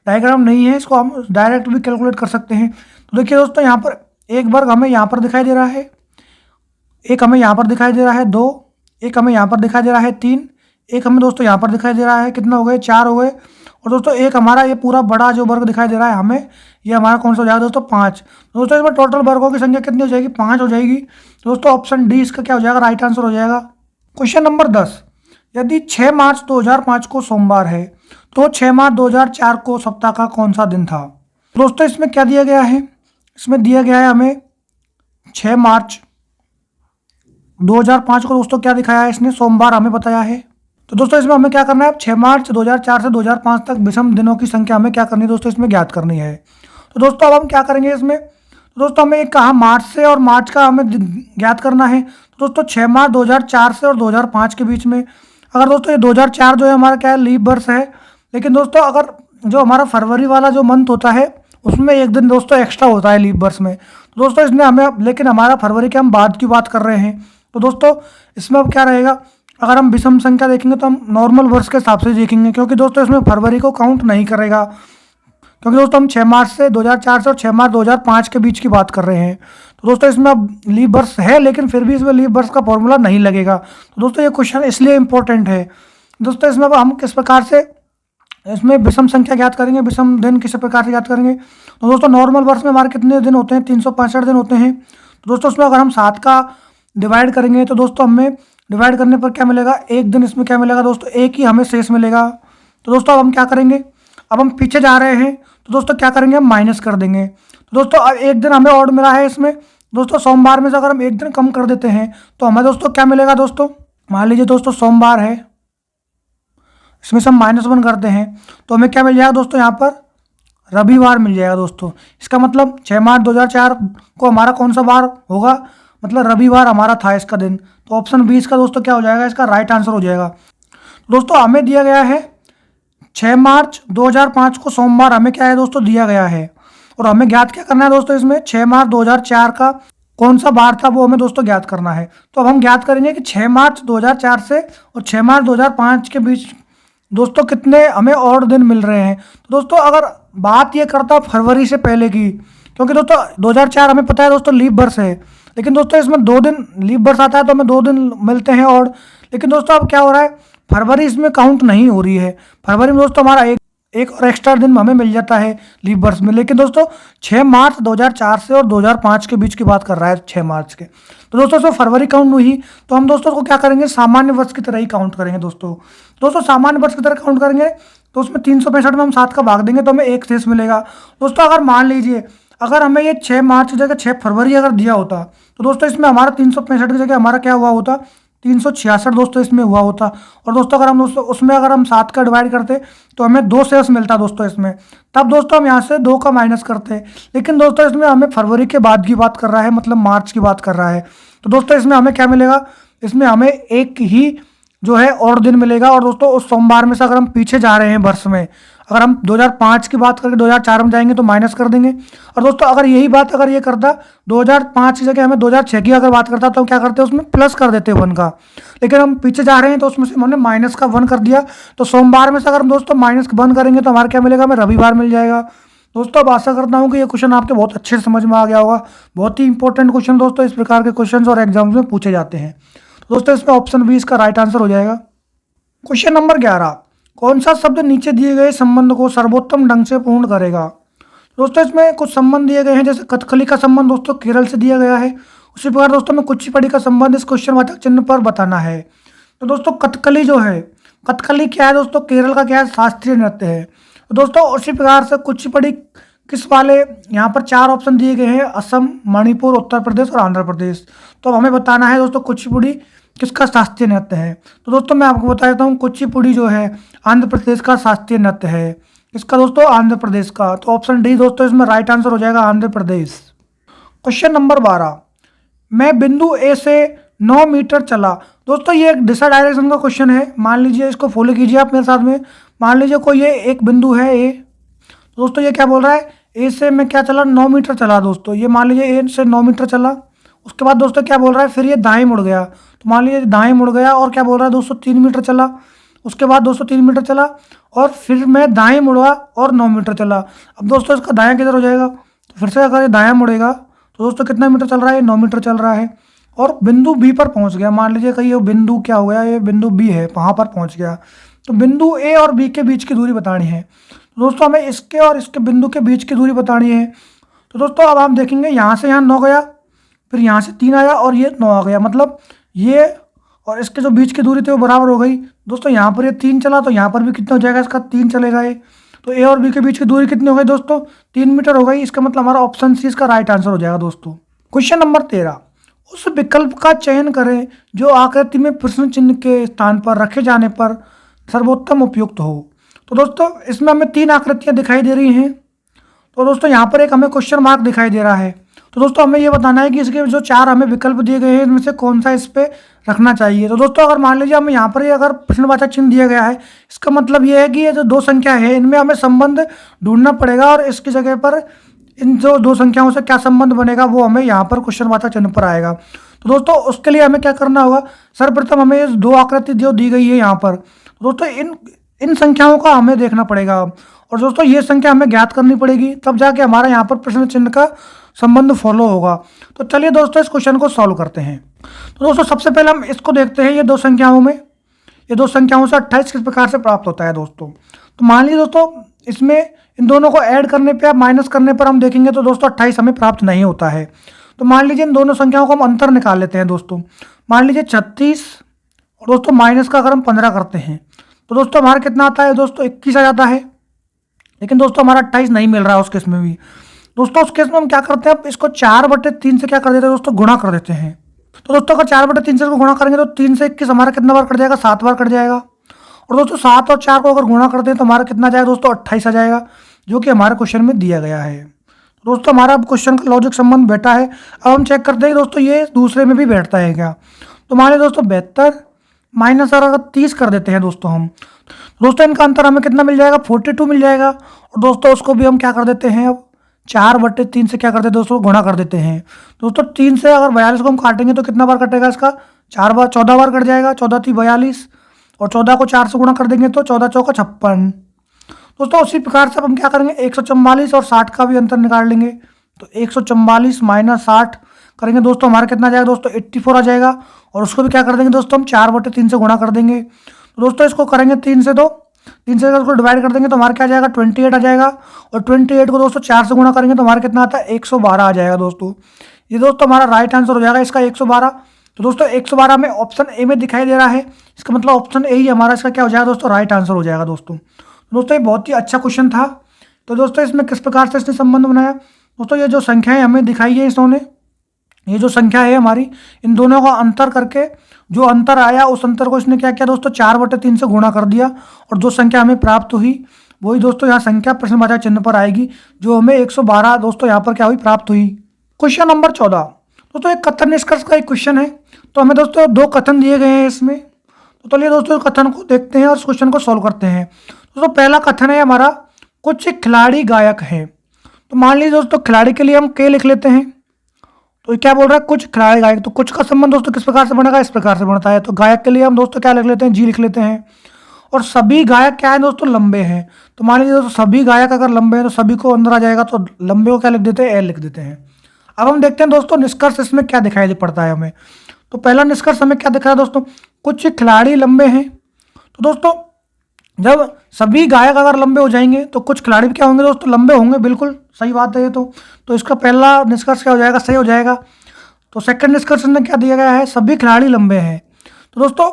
डायग्राम नहीं है, इसको हम डायरेक्ट भी कैलकुलेट कर सकते हैं। तो देखिए दोस्तों यहाँ पर एक वर्ग हमें यहाँ पर दिखाई दे रहा है, एक हमें यहाँ पर दिखाई दे रहा है 2, एक हमें यहाँ पर दिखाई दे रहा है 3, एक हमें दोस्तों यहाँ पर दिखाई दे रहा है, कितना हो गए 4 हो गए। और दोस्तों एक हमारा ये पूरा बड़ा जो वर्ग दिखाई दे रहा है हमें, ये हमारा कौन सा हो जाएगा दोस्तों 5। दोस्तों इसमें टोटल वर्गों की संख्या कितनी हो जाएगी, 5 हो जाएगी। दोस्तों ऑप्शन डी इसका क्या हो जाएगा, राइट आंसर हो जाएगा। क्वेश्चन नंबर 10, यदि 6 मार्च 2005 को सोमवार है तो 6 मार्च 2004 को सप्ताह का कौन सा दिन था। दोस्तों इसमें क्या दिया गया है, इसमें दिया गया है हमें 6 मार्च 2005 को दोस्तों क्या दिखाया है इसने, सोमवार हमें बताया है। तो दोस्तों इसमें हमें क्या करना है, 6 मार्च 2004 से 2005 तक विषम दिनों की संख्या हमें क्या करनी है दोस्तों, इसमें ज्ञात करनी है। तो दोस्तों अब हम क्या करेंगे इसमें, तो दोस्तों हमें कहा मार्च से और मार्च का हमें ज्ञात करना है। तो दोस्तों 6 मार्च 2004 से और 2005 के बीच में, अगर दोस्तों ये 2004 जो है हमारा क्या है लीप वर्ष है, लेकिन दोस्तों अगर जो हमारा फरवरी वाला जो मंथ होता है उसमें एक दिन दोस्तों एक्स्ट्रा होता है लीप वर्ष में। तो दोस्तों इसने हमें, लेकिन हमारा फरवरी के हम बाद की बात कर रहे हैं, तो दोस्तों इसमें अब क्या रहेगा, अगर हम विषम संख्या देखेंगे तो हम नॉर्मल वर्ष के हिसाब से देखेंगे, क्योंकि दोस्तों इसमें फरवरी को काउंट नहीं करेगा, क्योंकि दोस्तों हम 6 मार्च से 2004 से और 6 मार्च 2005 के बीच की बात कर रहे हैं। तो दोस्तों इसमें अब लीप वर्ष है लेकिन फिर भी इसमें लीप वर्ष का फॉर्मूला नहीं लगेगा। तो दोस्तों ये क्वेश्चन इसलिए इंपॉर्टेंट है। दोस्तों इसमें अब हम किस प्रकार से इसमें विषम संख्या ज्ञात करेंगे, विषम दिन किस प्रकार से ज्ञात करेंगे। तो दोस्तों नॉर्मल वर्ष में हमारे कितने दिन होते हैं, 365 दिन होते हैं। तो दोस्तों उसमें अगर हम 7 का डिवाइड करेंगे तो दोस्तों हमें डिवाइड करने पर क्या मिलेगा, एक दिन इसमें क्या मिलेगा दोस्तों, एक ही हमें शेष मिलेगा। तो दोस्तों अब हम क्या करेंगे, अब हम पीछे जा रहे हैं तो दोस्तों क्या करेंगे, हम माइनस कर देंगे। तो दोस्तों अब एक दिन हमें और मिला है इसमें, दोस्तों सोमवार में से अगर हम एक दिन कम कर देते हैं तो हमें दोस्तों क्या मिलेगा दोस्तों, मान लीजिए दोस्तों सोमवार है, इसमें से हम -1 करते हैं तो हमें क्या मिल जाएगा दोस्तों, यहाँ पर रविवार मिल जाएगा दोस्तों। इसका मतलब 6 मार्च 2004 को हमारा कौन सा बार होगा, मतलब रविवार हमारा था इसका दिन। तो ऑप्शन बी इसका दोस्तों क्या हो जाएगा, इसका राइट आंसर हो जाएगा। दोस्तों हमें दिया गया है 6 मार्च 2005 को सोमवार हमें क्या है दोस्तों दिया गया है, और हमें ज्ञात क्या करना है दोस्तों, इसमें 6 मार्च 2004 का कौन सा बार था वो हमें दोस्तों ज्ञात करना है। तो अब हम ज्ञात करेंगे कि 6 मार्च 2004 से और 6 मार्च 2005 के बीच दोस्तों कितने हमें और दिन मिल रहे हैं। तो दोस्तों अगर बात ये करता फरवरी से पहले की, क्योंकि दोस्तों 2004 हमें पता है दोस्तों लीप वर्ष है, लेकिन दोस्तों इसमें 2 दिन लीप वर्ष आता है तो हमें 2 दिन मिलते हैं और, लेकिन दोस्तों अब क्या हो रहा है, फरवरी इसमें काउंट नहीं हो रही है। फरवरी में दोस्तों हमारा एक और एक्स्ट्रा दिन हमें मिल जाता है लीप वर्ष में, लेकिन दोस्तों 6 मार्च 2004 से और 2005 के बीच की बात कर रहा है 6 मार्च के। तो दोस्तों इसमें फरवरी काउंट हुई तो हम दोस्तों को क्या करेंगे, सामान्य वर्ष की तरह ही काउंट करेंगे दोस्तों सामान्य वर्ष की तरह काउंट करेंगे। तो उसमें 365 में हम 7 का भाग देंगे तो हमें एक शेष मिलेगा। दोस्तों अगर मान लीजिए अगर हमें ये 6 मार्च की जगह 6 फरवरी अगर दिया होता तो दोस्तों इसमें हमारा 365 की जगह हमारा क्या हुआ होता, 366 दोस्तों इसमें हुआ होता। और दोस्तों अगर हम दोस्तों उसमें अगर हम 7 का डिवाइड करते तो हमें 2 शेष मिलता दोस्तों इसमें, तब दोस्तों हम यहाँ से 2 का माइनस करते। लेकिन दोस्तों इसमें हमें फरवरी के बाद की बात कर रहा है, मतलब मार्च की बात कर रहा है। तो दोस्तों इसमें हमें क्या मिलेगा, इसमें हमें एक ही जो है और दिन मिलेगा। और दोस्तों उस सोमवार में से अगर हम पीछे जा रहे हैं वर्ष में, अगर हम 2005 की बात करके 2004 में जाएंगे तो माइनस कर देंगे। और दोस्तों अगर यही बात अगर ये करता 2005 की जगह हमें 2006 की अगर बात करता तो हम क्या करते हैं, उसमें प्लस कर देते 1 का, लेकिन हम पीछे जा रहे हैं तो उसमें से हमने माइनस का 1 कर दिया। तो सोमवार में से अगर हम दोस्तों -1 करेंगे तो हमारा क्या मिलेगा, हमें रविवार मिल जाएगा। दोस्तों अब आशा करता हूँ कि ये क्वेश्चन आपके बहुत अच्छे से समझ में आ गया होगा। बहुत ही इंपॉर्टेंट क्वेश्चन दोस्तों, इस प्रकार के क्वेश्चन और एग्जाम्स में पूछे जाते हैं। दोस्तों इसमें ऑप्शन बी इसका राइट आंसर हो जाएगा। क्वेश्चन नंबर 11, कौन सा शब्द नीचे दिए गए संबंध को सर्वोत्तम ढंग से पूर्ण करेगा। दोस्तों इसमें कुछ संबंध दिए गए हैं, जैसे कथकली का संबंध दोस्तों केरल से दिया गया है। उसी प्रकार दोस्तों में कुचिपुड़ी का संबंध इस क्वेश्चन वाचक चिन्ह पर बताना है। तो दोस्तों कथकली जो है, कथकली क्या है दोस्तों, केरल का क्या है, शास्त्रीय नृत्य है। तो दोस्तों उसी प्रकार से कुचिपुड़ी किस वाले, यहाँ पर 4 ऑप्शन दिए गए हैं, असम, मणिपुर, उत्तर प्रदेश और आंध्र प्रदेश। तो अब हमें बताना है दोस्तों कुचिपुड़ी किसका शास्त्रीय नृत्य है। तो दोस्तों मैं आपको बता देता हूँ, कुचिपुड़ी जो है आंध्र प्रदेश का शास्त्रीय नृत्य है। इसका दोस्तों आंध्र प्रदेश का, तो ऑप्शन डी दोस्तों इसमें राइट आंसर हो जाएगा, आंध्र प्रदेश। क्वेश्चन नंबर 12, मैं बिंदु ए से 9 मीटर चला। दोस्तों ये एक दिशा डायरेक्शन का क्वेश्चन है। मान लीजिए, इसको फॉलो कीजिए आप मेरे साथ में। मान लीजिए कोई ये एक बिंदु है ए। दोस्तों ये क्या बोल रहा है, ए से मैं क्या चला, 9 मीटर चला। दोस्तों ये मान लीजिए ए से 9 मीटर चला। उसके बाद दोस्तों क्या बोल रहा है, फिर ये दाएं मुड़ गया। तो मान लीजिए दाएं मुड़ गया और क्या बोल रहा है दोस्तों, 3 मीटर चला। उसके बाद दोस्तों 3 मीटर चला और फिर मैं दाएं मुड़ा और 9 मीटर चला। अब दोस्तों इसका दायां किधर हो जाएगा, तो फिर से अगर ये दायां मुड़ेगा तो दोस्तों कितना मीटर चल रहा है, 9 मीटर चल रहा है और बिंदु बी पर पहुंच गया। मान लीजिए कहीं ये बिंदु क्या हो गया, ये बिंदु बी है, वहाँ पर पहुंच गया। तो बिंदु ए और बी के बीच की दूरी बतानी है। तो दोस्तों हमें इसके और इसके बिंदु के बीच की दूरी बतानी है। तो दोस्तों अब हम देखेंगे, यहाँ से यहाँ 9 गया, फिर यहाँ से 3 आया और ये 9 आ गया, मतलब ये और इसके जो बीच की दूरी थी वो बराबर हो गई। दोस्तों यहाँ पर ये 3 चला, तो यहाँ पर भी कितना हो जाएगा, इसका 3 चलेगा ये। तो ए और बी के बीच की दूरी कितनी हो गई दोस्तों, 3 मीटर हो गई। इसका मतलब हमारा ऑप्शन सी इसका राइट आंसर हो जाएगा दोस्तों। क्वेश्चन नंबर 13, उस विकल्प का चयन करें जो आकृति में प्रश्न चिन्ह के स्थान पर रखे जाने पर सर्वोत्तम उपयुक्त हो। तो दोस्तों इसमें हमें 3 आकृतियाँ दिखाई दे रही हैं। तो दोस्तों यहाँ पर एक हमें क्वेश्चन मार्क दिखाई दे रहा है। तो दोस्तों हमें ये बताना है कि इसके जो 4 हमें विकल्प दिए गए हैं, इनमें से कौन सा इस पे रखना चाहिए। तो दोस्तों अगर मान लीजिए हमें यहाँ पर ये अगर प्रश्नवाचक चिन्ह दिया गया है, इसका मतलब ये है कि ये जो 2 संख्या है इनमें हमें संबंध ढूंढना पड़ेगा और इसकी जगह पर इन जो 2 संख्याओं से क्या संबंध बनेगा वो हमें यहाँ पर क्वेश्चनवाचक चिन्ह पर आएगा। तो दोस्तों उसके लिए हमें क्या करना होगा, सर्वप्रथम हमें ये 2 आकृति जो दी गई है यहाँ पर, तो दोस्तों इन संख्याओं का हमें देखना पड़ेगा और दोस्तों ये संख्या हमें ज्ञात करनी पड़ेगी, तब जाके हमारा यहाँ पर प्रश्न चिन्ह का संबंध फॉलो होगा। तो चलिए दोस्तों इस क्वेश्चन को सॉल्व करते हैं। तो दोस्तों सबसे पहले हम इसको देखते हैं, ये 2 संख्याओं में, ये 2 संख्याओं से 28 किस प्रकार से प्राप्त होता है दोस्तों। तो मान लीजिए दोस्तों इसमें इन दोनों को ऐड करने पे या माइनस करने पर हम देखेंगे तो दोस्तों 28 हमें प्राप्त नहीं होता है। तो मान लीजिए इन दोनों संख्याओं को हम अंतर निकाल लेते हैं दोस्तों। मान लीजिए 36 और दोस्तों माइनस का अगर हम 15 करते हैं तो दोस्तों हमारा कितना आता है दोस्तों, 21 आ जाता है। लेकिन दोस्तों हमारा 28 नहीं मिल रहा है उस केस में भी। दोस्तों उस केस में हम क्या करते हैं, इसको 4/3 से क्या कर देते हैं दोस्तों, गुणा कर देते हैं। तो दोस्तों अगर 4/3 से इसको गुणा करेंगे तो 3 से 21 हमारा कितना बार कट जाएगा, 7 बार कट जाएगा। और दोस्तों 7 और 4 को अगर गुणा करते हैं तो हमारा कितना जाएगा दोस्तों, 28 आ जाएगा, जो कि हमारे क्वेश्चन में दिया गया है। दोस्तों हमारा अब क्वेश्चन का लॉजिक संबंध बैठा है। अब हम चेक करते हैं दोस्तों ये दूसरे में भी बैठता है क्या। तो मान लीजिए दोस्तों 72 माइनस अगर 30 कर देते हैं दोस्तों हम, दोस्तों इनका अंतर हमें कितना मिल जाएगा, 42 मिल जाएगा। और दोस्तों उसको भी हम क्या कर देते हैं, अब 4/3 से क्या करते हैं दोस्तों, गुणा कर देते हैं। दोस्तों 3 से अगर 42 को हम काटेंगे तो कितना बार कटेगा इसका, 14 बार कट जाएगा। 14 थी 42 और 14 को 4 से गुणा कर देंगे तो 14 चौका 56। दोस्तों उसी प्रकार से अब हम क्या करेंगे, 144 और 60 का भी अंतर निकाल लेंगे। तो 144 माइनस 60 करेंगे दोस्तों हमारा कितना जाएगा दोस्तों, 84 आ जाएगा। और उसको भी क्या कर देंगे दोस्तों, हम 4/3 से गुणा कर देंगे। तो दोस्तों इसको करेंगे 3 से अगर उसको डिवाइड कर देंगे तो हमारा क्या जाएगा, 28 आ जाएगा। और 28 को दोस्तों 4 से गुणा करेंगे तो हमारा कितना आता है, 112 आ जाएगा दोस्तों। ये दोस्तों हमारा राइट आंसर हो जाएगा इसका 112। तो दोस्तों 112 में ऑप्शन ए में दिखाई दे रहा है, इसका मतलब ऑप्शन ए ही हमारा इसका क्या हो जाएगा दोस्तों, राइट आंसर हो जाएगा दोस्तों। दोस्तों ये बहुत ही अच्छा क्वेश्चन था। तो दोस्तों इसमें किस प्रकार से इसने संबंध बनाया, दोस्तों ये जो संख्याएं हमें दिखाई है इन्होंने, ये जो संख्या है हमारी, इन दोनों का अंतर करके जो अंतर आया उस अंतर को इसने क्या किया दोस्तों, 4/3 से गुणा कर दिया। और जो संख्या हमें प्राप्त हुई वही दोस्तों यहाँ संख्या प्रश्नवाचक चिन्ह पर आएगी, जो हमें 112 दोस्तों यहाँ पर क्या हुई, प्राप्त हुई। क्वेश्चन नंबर 14 दोस्तों एक कथन निष्कर्ष का एक क्वेश्चन है। तो हमें दोस्तों 2 कथन दिए गए हैं इसमें। तो चलिए दोस्तों कथन को देखते हैं और इस क्वेश्चन को सॉल्व करते हैं। दोस्तों पहला कथन है हमारा, कुछ खिलाड़ी गायक हैं। तो मान लीजिए दोस्तों खिलाड़ी के लिए हम के लिख लेते हैं। तो क्या बोल रहा है, कुछ खिलाड़ी गायक। तो कुछ का संबंध दोस्तों किस प्रकार से बनेगा, इस प्रकार से बनता है। तो गायक के लिए हम दोस्तों क्या लिख लेते हैं, जी लिख लेते हैं। और सभी गायक क्या है दोस्तों, लंबे हैं। तो मान लीजिए दोस्तों सभी गायक अगर लंबे हैं तो सभी को अंदर आ जाएगा, तो लंबे को क्या लिख देते हैं, एल लिख देते हैं। अब हम देखते हैं दोस्तों निष्कर्ष इसमें क्या दिखाई पड़ता है हमें। तो पहला निष्कर्ष हमें क्या दिख रहा है दोस्तों, कुछ खिलाड़ी लंबे हैं। तो दोस्तों जब सभी गायक अगर लंबे हो जाएंगे तो कुछ खिलाड़ी भी क्या होंगे दोस्तों, लंबे होंगे। बिल्कुल सही बात है ये तो इसका पहला निष्कर्ष क्या हो जाएगा, सही हो जाएगा। तो सेकंड निष्कर्ष में क्या दिया गया है, सभी खिलाड़ी लंबे हैं। तो दोस्तों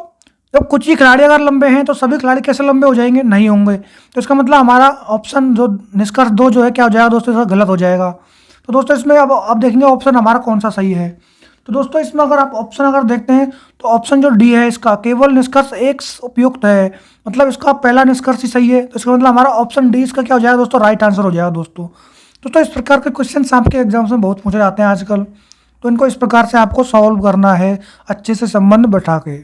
जब कुछ ही खिलाड़ी अगर लंबे हैं तो सभी खिलाड़ी कैसे लंबे हो जाएंगे, नहीं होंगे। तो इसका मतलब हमारा ऑप्शन जो निष्कर्ष 2 जो है क्या हो जाएगा दोस्तों, इसका गलत हो जाएगा। तो दोस्तों इसमें अब देखेंगे ऑप्शन हमारा कौन सा सही है। तो दोस्तों इसमें अगर आप ऑप्शन अगर देखते हैं तो ऑप्शन जो डी है, इसका केवल निष्कर्ष एक उपयुक्त है, मतलब इसका पहला निष्कर्ष ही सही है। तो इसका मतलब हमारा ऑप्शन डी इसका क्या हो जाएगा दोस्तों, राइट आंसर हो जाएगा दोस्तों इस प्रकार के क्वेश्चन आपके एग्जाम्स में बहुत पूछे जाते हैं आजकल। तो इनको इस प्रकार से आपको सॉल्व करना है अच्छे से संबंध बैठा के।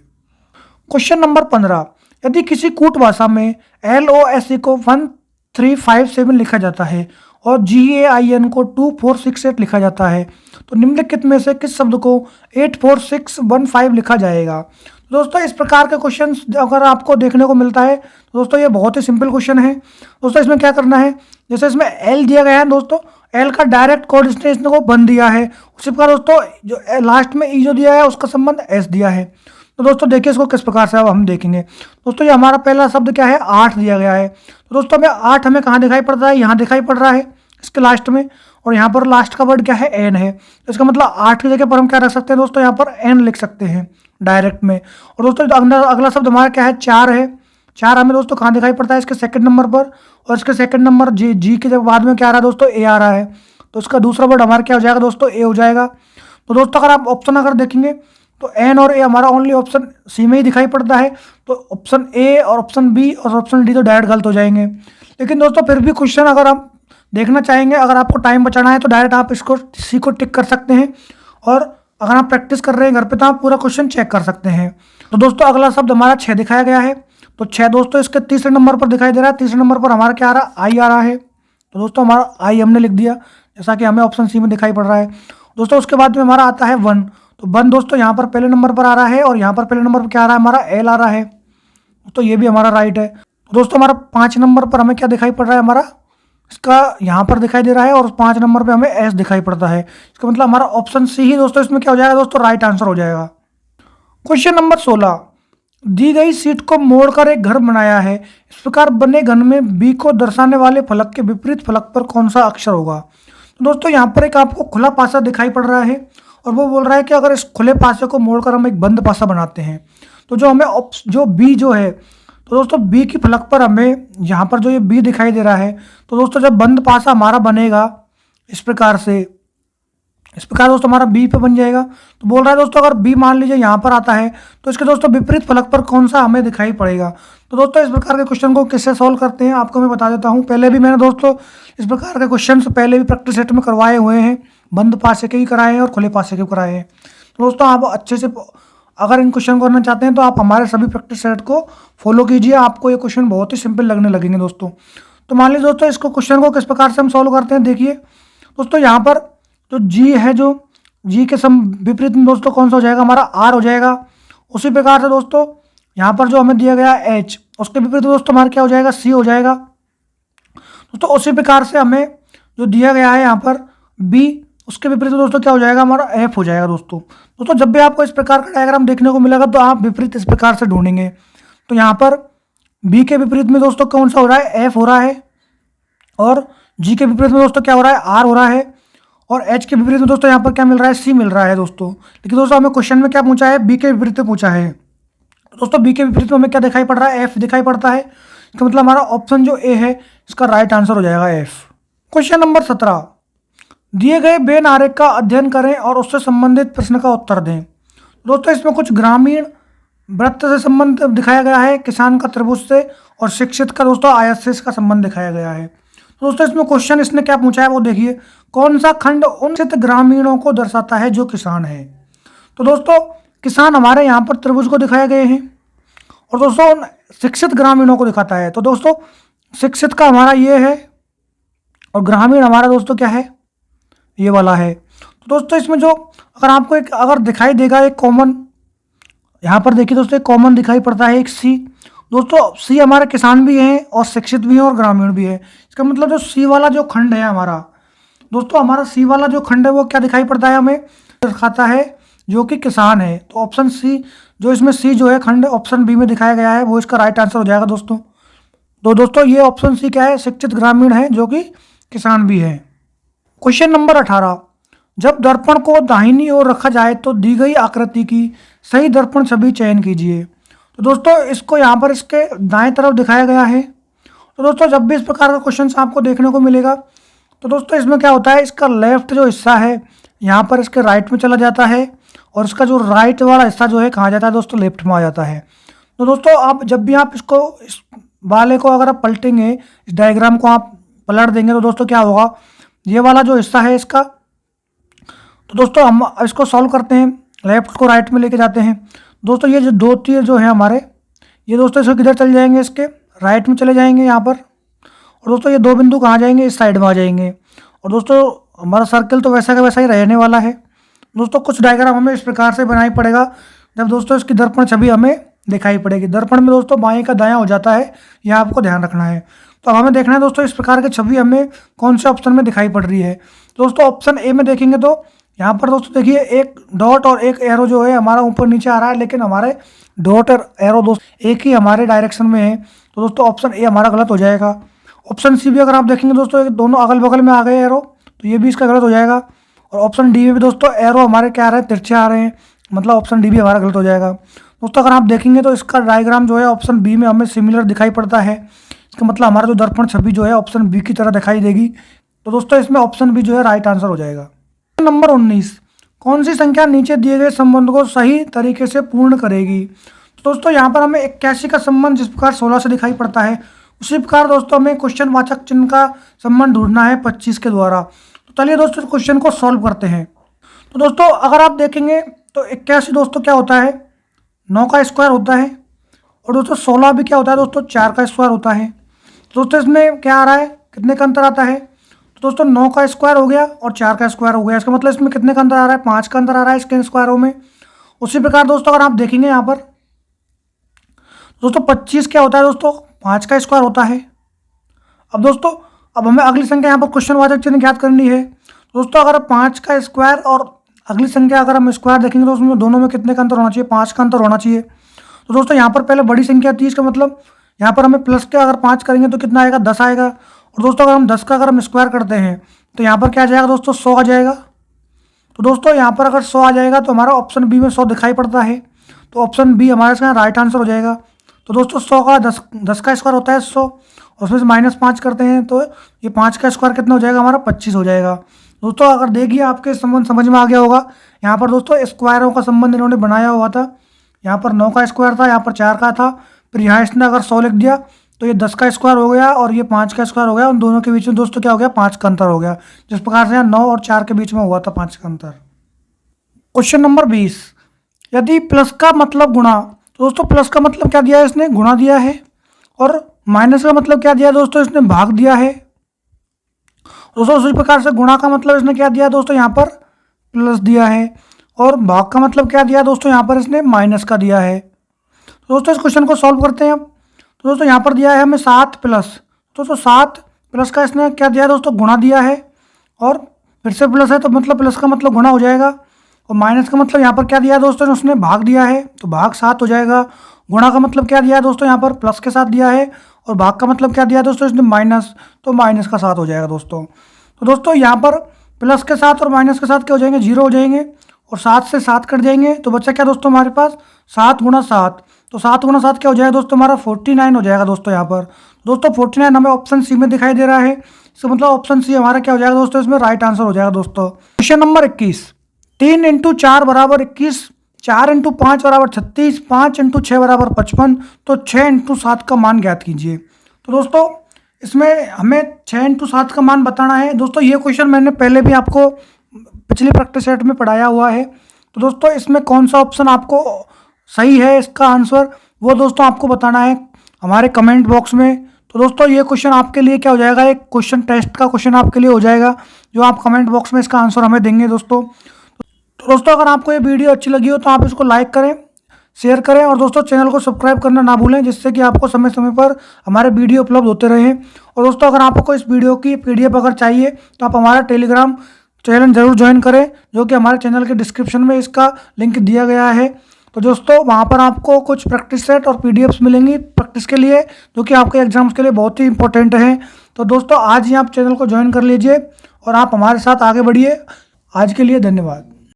क्वेश्चन नंबर 15, यदि किसी कूट भाषा में LOSE को 1357 लिखा जाता है और GAIN को 2468 लिखा जाता है तो निम्नलिखित में से किस शब्द को 84615 लिखा जाएगा। तो दोस्तों इस प्रकार के क्वेश्चन अगर आपको देखने को मिलता है तो दोस्तों ये बहुत ही सिंपल क्वेश्चन है। दोस्तों इसमें क्या करना है, जैसे इसमें L दिया गया है दोस्तों, L का डायरेक्ट कोऑर्डिनेशन को 1 दिया है, उसी प्रकार दोस्तों जो लास्ट में E जो दिया है उसका संबंध S दिया है। तो दोस्तों देखिए इसको किस प्रकार से अब हम देखेंगे। दोस्तों ये हमारा पहला शब्द क्या है, 8 दिया गया है। तो दोस्तों हमें 8 हमें कहाँ दिखाई पड़ रहा है, यहाँ दिखाई पड़ रहा है इसके लास्ट में, और यहाँ पर लास्ट का वर्ड क्या है, एन है। तो इसका मतलब 8 की जगह पर हम क्या रख सकते हैं दोस्तों, यहाँ पर एन लिख सकते हैं डायरेक्ट में। और दोस्तों अगला शब्द हमारा क्या है, 4 है। 4 हमें दोस्तों कहाँ दिखाई पड़ता है, इसके सेकंड नंबर पर, और इसके सेकंड नंबर जी के जब बाद में क्या आ रहा है दोस्तों, ए आ रहा है। तो इसका दूसरा वर्ड हमारा क्या हो जाएगा दोस्तों, ए हो जाएगा। तो दोस्तों अगर आप ऑप्शन अगर देखेंगे तो एन और ए हमारा ओनली ऑप्शन सी में ही दिखाई पड़ता है। तो ऑप्शन ए और ऑप्शन बी और ऑप्शन डी तो डायरेक्ट गलत हो जाएंगे। लेकिन दोस्तों फिर भी क्वेश्चन अगर आप देखना चाहेंगे, अगर आपको टाइम बचाना है तो डायरेक्ट आप इसको सी को टिक कर सकते हैं, और अगर आप प्रैक्टिस कर रहे हैं घर पे तो आप पूरा क्वेश्चन चेक कर सकते हैं। तो दोस्तों अगला शब्द हमारा 6 दिखाया गया है। तो 6 दोस्तों इसके तीसरे नंबर पर दिखाई दे रहा है। तीसरे नंबर पर हमारा क्या आ रहा है, आई आ रहा है। तो दोस्तों हमारा आई हमने लिख दिया जैसा कि हमें ऑप्शन सी में दिखाई पड़ रहा है। दोस्तों उसके बाद में हमारा आता है 1। तो 1 दोस्तों यहाँ पर पहले नंबर पर आ रहा है, और यहाँ पर पहले नंबर पर क्या आ रहा है, हमारा एल आ रहा है। तो ये भी हमारा राइट है। तो दोस्तों हमारा 5 नंबर पर हमें क्या दिखाई पड़ रहा है, हमारा इसका यहाँ पर दिखाई दे रहा है, और 5 नंबर पे हमें एस दिखाई पड़ता है। इसका मतलब हमारा ऑप्शन सी ही दोस्तों इसमें क्या हो जाएगा दोस्तों, राइट आंसर हो जाएगा। क्वेश्चन नंबर 16, दी गई सीट को मोड़कर एक घर बनाया है, इस प्रकार बने घर में बी को दर्शाने वाले फलक के विपरीत फलक पर कौन सा अक्षर होगा। तो दोस्तों यहाँ पर एक आपको खुला पासा दिखाई पड़ रहा है, और वो बोल रहा है कि अगर इस खुले पासे को मोड़कर हम एक बंद पासा बनाते हैं तो जो हमें जो बी जो है, तो दोस्तों बी की फलक पर हमें यहाँ पर जो ये बी दिखाई दे रहा है, तो दोस्तों जब बंद पासा हमारा बनेगा इस प्रकार दोस्तों हमारा बी पे बन जाएगा। तो बोल रहा है दोस्तों अगर बी मान लीजिए यहाँ पर आता है तो इसके दोस्तों विपरीत फलक पर कौन सा हमें दिखाई पड़ेगा। तो दोस्तों इस प्रकार के क्वेश्चन को किससे सॉल्व करते हैं आपको मैं बता देता हूँ। पहले भी मैंने दोस्तों इस प्रकार के क्वेश्चन पहले भी प्रैक्टिस सेट में करवाए हुए हैं, बंद पासे के भी कराए हैं और खुले पासे के भी कराए हैं। तो दोस्तों आप अच्छे से अगर इन क्वेश्चन को करना चाहते हैं तो आप हमारे सभी प्रैक्टिस सेट को फॉलो कीजिए, आपको ये क्वेश्चन बहुत ही सिंपल लगने लगेंगे दोस्तों। तो मान लीजिए दोस्तों इसको क्वेश्चन को किस प्रकार से हम सॉल्व करते हैं, देखिए दोस्तों यहाँ पर जो जी है, जो जी के विपरीत में दोस्तों कौन सा हो जाएगा, हमारा आर हो जाएगा। उसी प्रकार से दोस्तों यहाँ पर जो हमें दिया गया है एच, उसके विपरीत दोस्तों हमारा क्या हो जाएगा, सी हो जाएगा। दोस्तों उसी प्रकार से हमें जो दिया गया है यहाँ पर बी, उसके विपरीत दोस्तों क्या हो जाएगा, हमारा एफ हो जाएगा। दोस्तों जब भी आपको इस प्रकार का डायग्राम देखने को मिलेगा तो आप विपरीत इस प्रकार से ढूंढेंगे। तो यहाँ पर बी के विपरीत में दोस्तों कौन सा हो रहा है, एफ हो रहा है, और जी के विपरीत में दोस्तों क्या हो रहा है, आर हो रहा है, और एच के विपरीत में दोस्तों यहाँ पर क्या मिल रहा है, सी मिल रहा है दोस्तों। लेकिन दोस्तों हमें क्वेश्चन में क्या पूछा है, बी के विपरीत में पूछा है। दोस्तों बी के विपरीत में हमें क्या दिखाई पड़ रहा है, एफ दिखाई पड़ता है। इसका मतलब हमारा ऑप्शन जो ए है इसका राइट आंसर हो जाएगा एफ। क्वेश्चन नंबर 17, दिए गए वेन आरेख का अध्ययन करें और उससे संबंधित प्रश्न का उत्तर दें। दोस्तों इसमें कुछ ग्रामीण वृत्त से संबंध दिखाया गया है, किसान का त्रिभुज से, और शिक्षित का दोस्तों आयत से इसका संबंध दिखाया गया है। तो दोस्तों इसमें क्वेश्चन इसने क्या पूछा है वो देखिए, कौन सा खंड उन शिक्षित ग्रामीणों को दर्शाता है जो किसान है। तो दोस्तों किसान हमारे यहाँ पर त्रिभुज को दिखाए गए हैं, और दोस्तों उन शिक्षित ग्रामीणों को दिखाता है। तो दोस्तों शिक्षित का हमारा ये है, और ग्रामीण हमारा दोस्तों क्या है, ये वाला है। तो दोस्तों इसमें जो अगर आपको एक अगर दिखाई देगा एक कॉमन, यहाँ पर देखिए दोस्तों एक कॉमन दिखाई पड़ता है एक सी। दोस्तों सी हमारे किसान भी हैं और शिक्षित भी हैं और ग्रामीण भी है। इसका मतलब जो सी वाला जो खंड है हमारा, दोस्तों हमारा सी वाला जो खंड है वो क्या दिखाई पड़ता है, हमें दिखाता है जो कि किसान है। तो ऑप्शन सी जो इसमें सी जो है खंड ऑप्शन बी में दिखाया गया है वो इसका राइट आंसर हो जाएगा दोस्तों। तो दोस्तों ये ऑप्शन सी क्या है, शिक्षित ग्रामीण है जो कि किसान भी है। क्वेश्चन नंबर 18, जब दर्पण को दाहिनी ओर रखा जाए तो दी गई आकृति की सही दर्पण छवि चयन कीजिए। तो दोस्तों इसको यहाँ पर इसके दाएं तरफ दिखाया गया है। तो दोस्तों जब भी इस प्रकार का क्वेश्चन आपको देखने को मिलेगा तो दोस्तों इसमें क्या होता है, इसका लेफ्ट जो हिस्सा है यहाँ पर इसके राइट में चला जाता है और इसका जो राइट वाला हिस्सा जो है कहाँ जाता है दोस्तों, लेफ्ट में आ जाता है। तो दोस्तों आप जब भी आप इसको इस वाले को अगर आप पलटेंगे, इस डायग्राम को आप पलट देंगे तो दोस्तों क्या होगा, ये वाला जो हिस्सा है इसका, तो दोस्तों हम इसको सॉल्व करते हैं, लेफ्ट को राइट में लेके जाते हैं। दोस्तों ये जो दो तीर जो है हमारे, ये दोस्तों इसको किधर चले जाएंगे, इसके राइट में चले जाएंगे यहाँ पर। और दोस्तों ये दो बिंदु कहाँ जाएंगे, इस साइड में आ जाएंगे। और दोस्तों हमारा सर्कल तो वैसा का वैसा ही रहने वाला है। दोस्तों कुछ डायग्राम हमें इस प्रकार से बनाई पड़ेगा जब दोस्तों इसकी दर्पण छवि हमें दिखाई पड़ेगी। दर्पण में दोस्तों बाएं का दायां हो जाता है, यह आपको ध्यान रखना है। तो अब हमें देखना है दोस्तों इस प्रकार की छवि हमें कौन से ऑप्शन में दिखाई पड़ रही है। दोस्तों ऑप्शन ए में देखेंगे तो यहाँ पर दोस्तों देखिए एक डॉट और एक एरो जो है हमारा ऊपर नीचे आ रहा है, लेकिन हमारे डॉट और एरो दोस्तों एक ही हमारे डायरेक्शन में है। तो दोस्तों ऑप्शन ए हमारा गलत हो जाएगा। ऑप्शन सी भी अगर आप देखेंगे दोस्तों दोनों अगल बगल में आ गए एरो, तो ये भी इसका गलत हो जाएगा। और ऑप्शन डी में भी दोस्तों एरो हमारे क्या आ रहे हैं, तिरछे आ रहे हैं, मतलब ऑप्शन डी भी हमारा गलत हो जाएगा। दोस्तों अगर आप देखेंगे तो इसका डायग्राम जो है ऑप्शन बी में हमें सिमिलर दिखाई पड़ता है, इसका मतलब हमारा जो दर्पण छवि जो है ऑप्शन बी की तरह दिखाई देगी। तो दोस्तों इसमें ऑप्शन बी जो है राइट आंसर हो जाएगा। नंबर 19, कौन सी संख्या नीचे दिए गए संबंध को सही तरीके से पूर्ण करेगी। तो दोस्तों यहाँ पर हमें 81 का संबंध जिस प्रकार 16 से दिखाई पड़ता है, उसी प्रकार दोस्तों हमें क्वेश्चन वाचक चिन्ह का संबंध ढूंढना है 25 के द्वारा। तो चलिए दोस्तों क्वेश्चन को सॉल्व करते हैं। तो दोस्तों अगर आप देखेंगे तो 81 दोस्तों क्या होता है, 9 का स्क्वायर होता है। और दोस्तों 16 भी क्या होता है दोस्तों, 4 का स्क्वायर होता है। तो दोस्तों इसमें क्या आ रहा है, कितने का अंतर आता है, तो दोस्तों 9 का स्क्वायर हो गया और 4 का स्क्वायर हो गया। इसका मतलब इसमें कितने का अंतर आ रहा है, 5 का अंतर आ रहा है इसके स्क्वायरों में। उसी प्रकार दोस्तों अगर आप देखेंगे यहाँ पर दोस्तों 25 क्या होता है दोस्तों, 5 का स्क्वायर होता है। अब दोस्तों अब हमें अगली संख्या यहाँ पर क्वेश्चन वाचक चिन्ह ज्ञात करनी है। दोस्तों अगर 5 का स्क्वायर और अगली संख्या अगर हम स्क्वायर देखेंगे तो उसमें दोनों में कितने का अंतर होना चाहिए, 5 का अंतर होना चाहिए। तो दोस्तों यहाँ पर पहले बड़ी संख्या 30 का मतलब यहाँ पर हमें प्लस के अगर 5 करेंगे तो कितना आएगा, 10 आएगा। और दोस्तों अगर हम 10 का अगर हम स्क्वायर करते हैं तो यहाँ पर क्या आ जाएगा दोस्तों, 100 आ जाएगा। तो दोस्तों यहाँ पर अगर 100 आ जाएगा तो हमारा ऑप्शन बी में 100 दिखाई पड़ता है, तो ऑप्शन बी हमारे इसका राइट आंसर हो जाएगा। तो दोस्तों 100 का 10 का स्क्वायर होता है 100, और उसमें से -5 करते हैं तो ये 5 का स्क्वायर कितना हो जाएगा हमारा, 25 हो जाएगा। दोस्तों अगर देखिए आपके संबंध समझ में आ गया होगा, यहाँ पर दोस्तों स्क्वायरों का संबंध इन्होंने बनाया हुआ था। यहाँ पर 9 का स्क्वायर था, यहाँ पर 4 का था, फिर यहाँ इसने अगर 100 लिख दिया तो ये 10 का स्क्वायर हो गया और ये 5 का स्क्वायर हो गया। उन दोनों के बीच में दोस्तों क्या हो गया, 5 का अंतर हो गया, जिस प्रकार से यहाँ 9 और 4 के बीच में हुआ था 5 का अंतर। क्वेश्चन नंबर 20, यदि प्लस का मतलब गुणा, तो दोस्तों प्लस का मतलब क्या दिया है इसने, गुणा दिया है। और माइनस का मतलब क्या दिया दोस्तों, इसने भाग दिया है। दोस्तों उसी प्रकार से गुणा का मतलब इसने क्या दिया दोस्तों, यहाँ पर प्लस दिया है। और भाग का मतलब क्या दिया दोस्तों, यहाँ पर इसने माइनस का दिया है। तो दोस्तों इस क्वेश्चन को सॉल्व करते हैं अब। तो दोस्तों यहाँ पर दिया है हमें 7 प्लस, दोस्तों 7 प्लस का इसने क्या दिया दोस्तों, गुणा दिया है। और फिर से प्लस है तो मतलब प्लस का मतलब गुणा हो जाएगा। और माइनस का मतलब यहाँ पर क्या दिया है दोस्तों, उसने भाग दिया है तो भाग 7 हो जाएगा। गुणा का मतलब क्या दिया है दोस्तों, यहाँ पर प्लस के साथ दिया है। और भाग का मतलब क्या दिया है दोस्तों, इसने माइनस, तो माइनस का 7 हो जाएगा दोस्तों। तो दोस्तों यहाँ पर प्लस के साथ और माइनस के साथ क्या हो जाएंगे, 0 हो जाएंगे। और 7 से 7 कट जाएंगे तो बच्चा क्या दोस्तों हमारे पास 7 गुणा 7, तो 7 गुणा 7 क्या हो जाएगा दोस्तों, हमारा 49 हो जाएगा दोस्तों। यहाँ पर दोस्तों 49 हमें ऑप्शन सी में दिखाई दे रहा है, इसका मतलब ऑप्शन सी हमारा क्या हो जाएगा दोस्तों, इसमें राइट आंसर हो जाएगा दोस्तों। क्वेश्चन नंबर 21, 3 × 4 = 21, 4 × 5 = 36, 5 × 6 = 55, तो 6 × 7 का मान ज्ञात कीजिए। तो दोस्तों इसमें हमें 6 × 7 का मान बताना है। दोस्तों ये क्वेश्चन मैंने पहले भी आपको पिछली प्रैक्टिस सेट में पढ़ाया हुआ है। तो दोस्तों इसमें कौन सा ऑप्शन आपको सही है, इसका आंसर वो दोस्तों आपको बताना है हमारे कमेंट बॉक्स में। तो दोस्तों ये क्वेश्चन आपके लिए क्या हो जाएगा, एक क्वेश्चन टेस्ट का क्वेश्चन आपके लिए हो जाएगा, जो आप कमेंट बॉक्स में इसका आंसर हमें देंगे दोस्तों। तो दोस्तों अगर आपको ये वीडियो अच्छी लगी हो तो आप इसको लाइक करें, शेयर करें, और दोस्तों चैनल को सब्सक्राइब करना ना भूलें, जिससे कि आपको समय समय पर हमारे वीडियो उपलब्ध होते रहें। और दोस्तों अगर आपको इस वीडियो की PDF अगर चाहिए तो आप हमारा टेलीग्राम चैनल जरूर ज्वाइन करें, जो कि हमारे चैनल के डिस्क्रिप्शन में इसका लिंक दिया गया है। तो दोस्तों वहाँ पर आपको कुछ प्रैक्टिस सेट और पीडीएफ्स मिलेंगी प्रैक्टिस के लिए, जो कि आपके एग्जाम्स के लिए बहुत ही इंपॉर्टेंट हैं। तो दोस्तों आज ही आप चैनल को ज्वाइन कर लीजिए और आप हमारे साथ आगे बढ़िए। आज के लिए धन्यवाद।